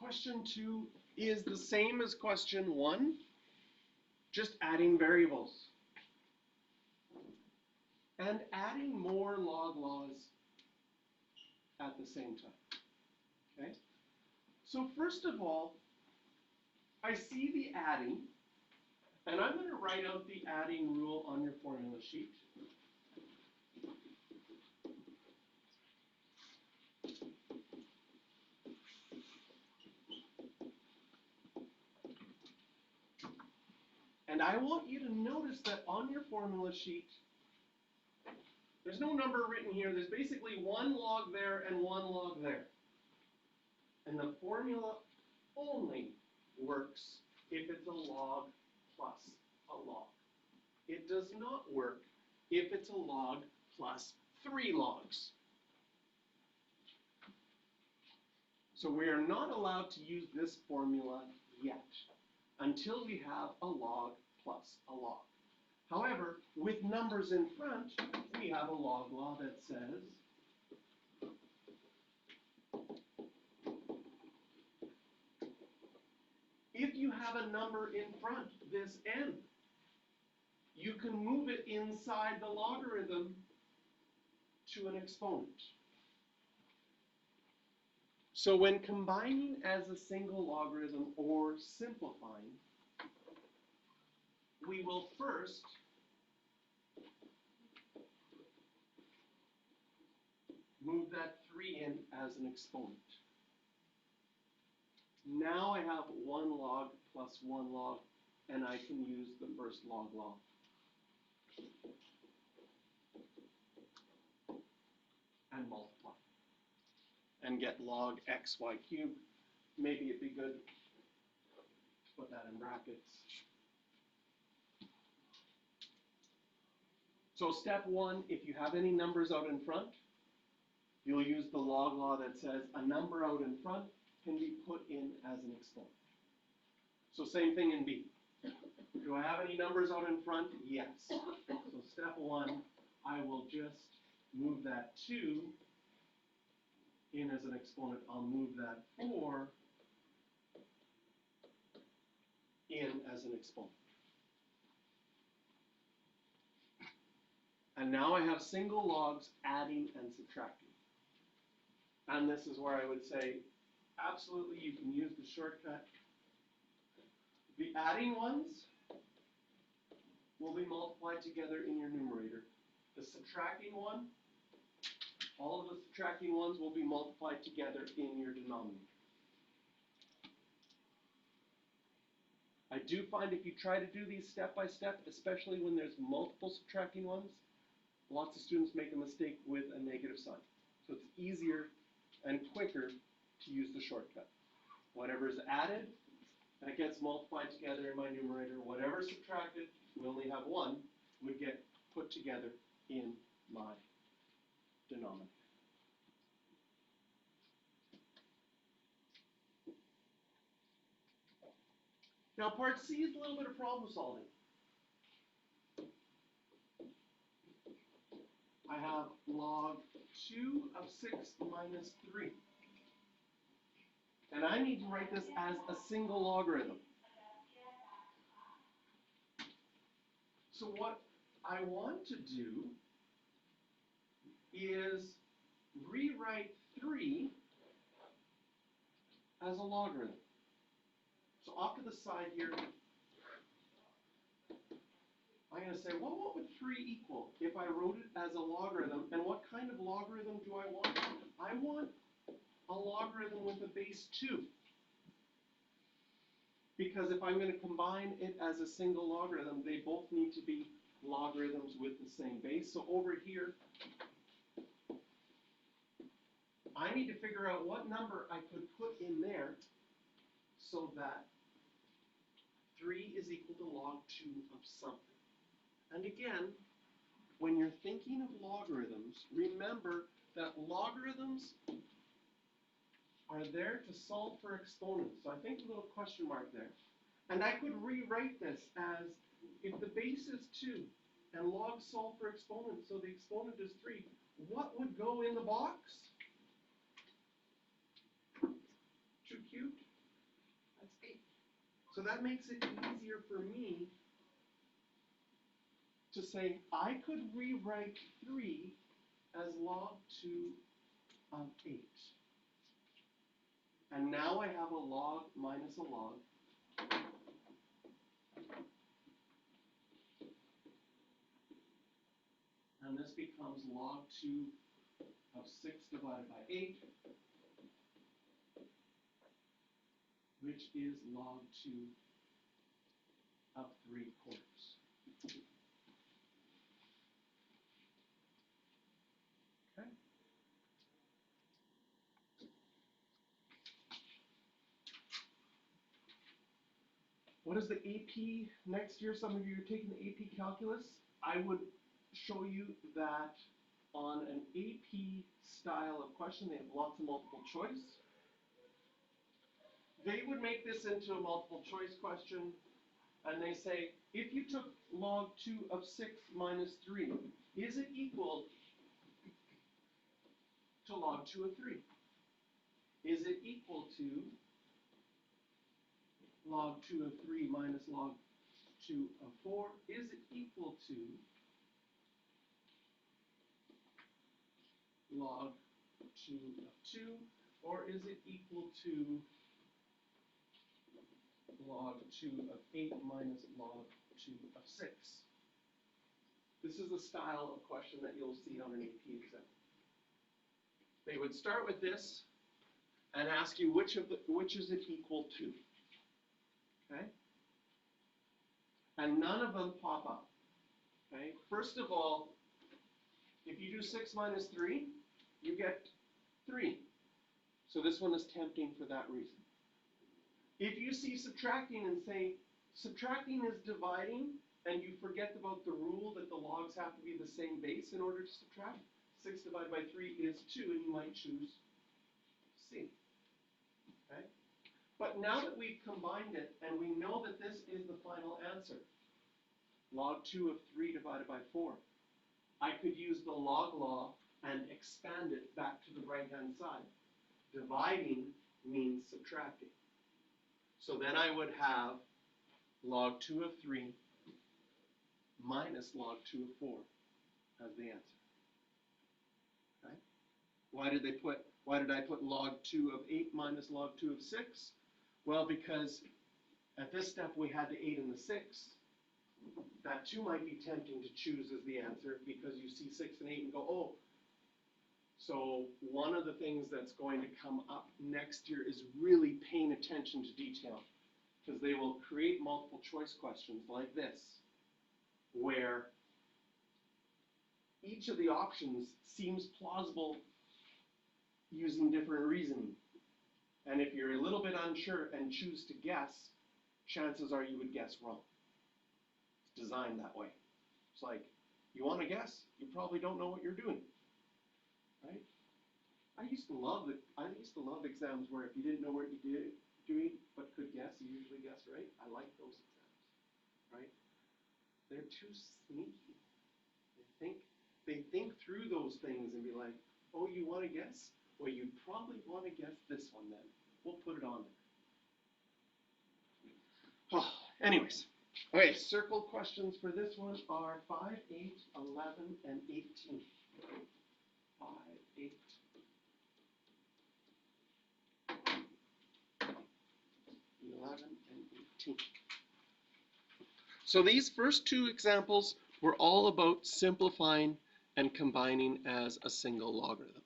Question 2 is the same as question 1, just adding variables. And adding more log laws at the same time. Okay? So first of all, I see the adding, and I'm going to write out the adding rule on your formula sheet. And I want you to notice that on your formula sheet, there's no number written here. There's basically one log there and one log there. And the formula only works if it's a log plus a log. It does not work if it's a log plus 3 logs. So we are not allowed to use this formula yet until we have a log plus a log. However, with numbers in front, we have a log law that says if you have a number in front, this n, you can move it inside the logarithm to an exponent. So when combining as a single logarithm or simplifying, we will first move that 3 in as an exponent. Now I have 1 log plus 1 log, and I can use the first log law. And multiply. And get log xy cubed. Maybe it'd be good to put that in brackets. So step 1, if you have any numbers out in front, you'll use the log law that says a number out in front can be put in as an exponent. So same thing in B. Do I have any numbers out in front? Yes. So step 1, I will just move that 2 in as an exponent. I'll move that 4 in as an exponent. And now I have single logs adding and subtracting. And this is where I would say, absolutely, you can use the shortcut. The adding ones will be multiplied together in your numerator. The subtracting one, all of the subtracting ones will be multiplied together in your denominator. I do find if you try to do these step by step, especially when there's multiple subtracting ones, lots of students make a mistake with a negative sign. So it's easier and quicker to use the shortcut. Whatever is added, that gets multiplied together in my numerator. Whatever is subtracted, we only have 1, would get put together in my denominator. Now part C is a little bit of problem solving. I have log 2 of 6 minus 3. And I need to write this as a single logarithm. So what I want to do is rewrite 3 as a logarithm. So off to the side here, I'm going to say, well, what would 3 equal if I wrote it as a logarithm? And what kind of logarithm do I want? I want a logarithm with a base 2. Because if I'm going to combine it as a single logarithm, they both need to be logarithms with the same base. So over here, I need to figure out what number I could put in there so that 3 is equal to log 2 of something. And again, when you're thinking of logarithms, remember that logarithms are there to solve for exponents. So I think a little question mark there. And I could rewrite this as if the base is 2 and log solve for exponents, so the exponent is 3, what would go in the box? 2 cubed? So that makes it easier for me to say I could rewrite 3 as log 2 of 8. And now I have a log minus a log. And this becomes log 2 of 6 divided by 8, which is log 2 of 3/4. Okay. What is the AP next year? Some of you are taking the AP calculus. I would show you that on an AP style of question, they have lots of multiple choice. They would make this into a multiple choice question, and they say, if you took log 2 of 6 minus 3, is it equal to log 2 of 3? Is it equal to log 2 of 3 minus log 2 of 4? Is it equal to log 2 of 2? Or is it equal to log 2 of 8 minus log 2 of 6? This is the style of question that you'll see on an AP exam. They would start with this and ask you which is it equal to. Okay? And none of them pop up. Okay? First of all, if you do 6 minus 3, you get 3. So this one is tempting for that reason. If you see subtracting and say, subtracting is dividing, and you forget about the rule that the logs have to be the same base in order to subtract, 6 divided by 3 is 2, and you might choose C. Okay? But now that we've combined it, and we know that this is the final answer, log 2 of 3 divided by 4, I could use the log law and expand it back to the right-hand side. Dividing means subtracting. So then I would have log 2 of 3 minus log 2 of 4 as the answer. Okay? Why did I put log 2 of 8 minus log 2 of 6? Well, because at this step we had the 8 and the 6. That 2 might be tempting to choose as the answer because you see 6 and 8 and go, oh. So one of the things that's going to come up next year is really paying attention to detail, because they will create multiple choice questions like this, where each of the options seems plausible using different reasoning. And if you're a little bit unsure and choose to guess, chances are you would guess wrong. It's designed that way. It's like, you want to guess? You probably don't know what you're doing. Right? I used to love exams where if you didn't know what you did doing but could guess, you usually guessed right. I like those exams. Right? They're too sneaky. They think through those things and be like, oh, you want to guess? Well, you probably want to guess this one then. We'll put it on there. Oh, anyways. Okay, circle questions for this one are 5, 8, 11, and 18. 5, 8, 11, and 18. So these first two examples were all about simplifying and combining as a single logarithm.